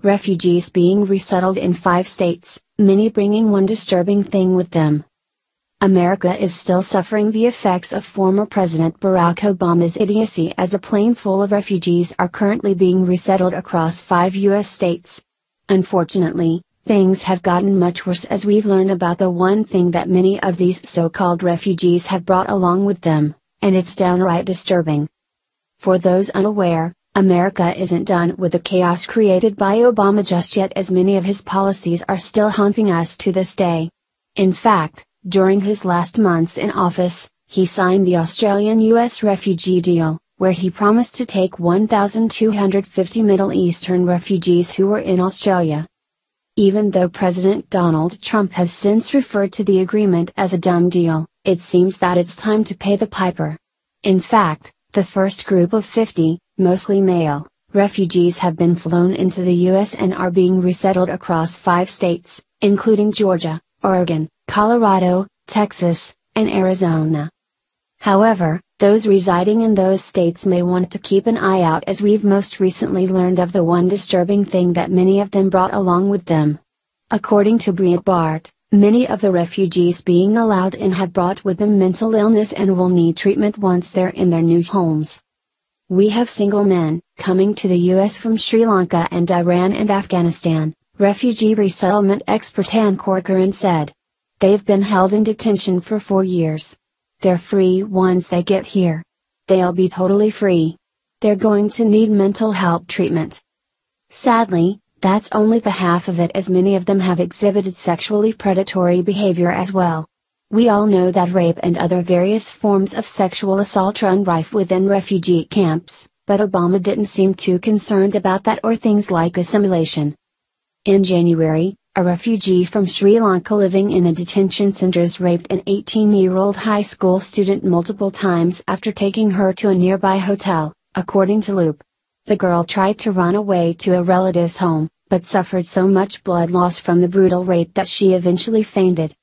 refugees being resettled in 5 states, many bringing one disturbing thing with them. America is still suffering the effects of former President Barack Obama's idiocy as a plane full of refugees are currently being resettled across 5 U.S. states. Unfortunately, things have gotten much worse as we've learned about the one thing that many of these so-called refugees have brought along with them, and it's downright disturbing. For those unaware, America isn't done with the chaos created by Obama just yet, as many of his policies are still haunting us to this day. In fact, during his last months in office, he signed the Australian-U.S. refugee deal, where he promised to take 1,250 Middle Eastern refugees who were in Australia. Even though President Donald Trump has since referred to the agreement as a dumb deal, it seems that it's time to pay the piper. In fact, the first group of 50, mostly male, refugees have been flown into the U.S. and are being resettled across 5 states, including Georgia, Oregon, Colorado, Texas, and Arizona. However, those residing in those states may want to keep an eye out, as we've most recently learned of the one disturbing thing that many of them brought along with them. According to Breitbart, many of the refugees being allowed in have brought with them mental illness and will need treatment once they're in their new homes. We have single men coming to the U.S. from Sri Lanka and Iran and Afghanistan, refugee resettlement expert Ann Corcoran said. They've been held in detention for 4 years. They're free once they get here. They'll be totally free. They're going to need mental health treatment. Sadly, that's only the half of it, as many of them have exhibited sexually predatory behavior as well. We all know that rape and other various forms of sexual assault run rife within refugee camps, but Obama didn't seem too concerned about that or things like assimilation. In January, a refugee from Sri Lanka living in the detention centers raped an 18-year-old high school student multiple times after taking her to a nearby hotel, according to Loop. The girl tried to run away to a relative's home, but suffered so much blood loss from the brutal rape that she eventually fainted.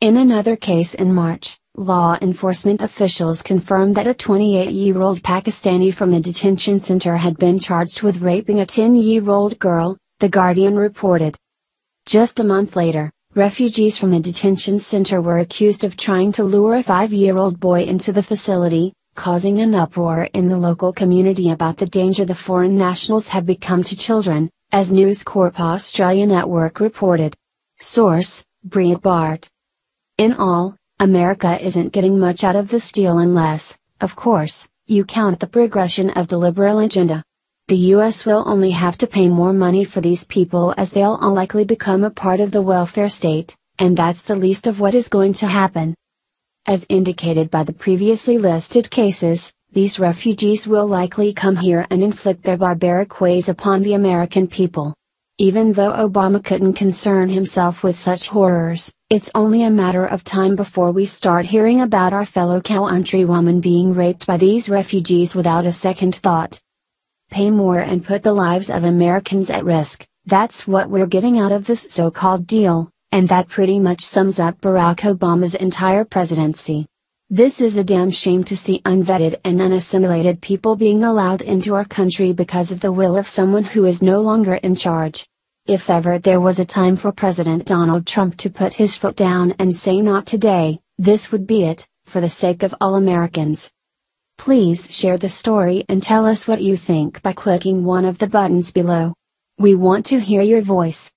In another case in March, law enforcement officials confirmed that a 28-year-old Pakistani from the detention center had been charged with raping a 10-year-old girl, The Guardian reported. Just a month later, refugees from the detention center were accused of trying to lure a 5-year-old boy into the facility, causing an uproar in the local community about the danger the foreign nationals have become to children, as News Corp Australia Network reported. Source: Breitbart. In all, America isn't getting much out of this deal unless, of course, you count the progression of the liberal agenda. The U.S. will only have to pay more money for these people, as they'll all likely become a part of the welfare state, and that's the least of what is going to happen. As indicated by the previously listed cases, these refugees will likely come here and inflict their barbaric ways upon the American people. Even though Obama couldn't concern himself with such horrors, it's only a matter of time before we start hearing about our fellow countrywomen being raped by these refugees without a second thought. Pay more and put the lives of Americans at risk, that's what we're getting out of this so-called deal, and that pretty much sums up Barack Obama's entire presidency. This is a damn shame to see unvetted and unassimilated people being allowed into our country because of the will of someone who is no longer in charge. If ever there was a time for President Donald Trump to put his foot down and say not today, this would be it, for the sake of all Americans. Please share the story and tell us what you think by clicking one of the buttons below. We want to hear your voice.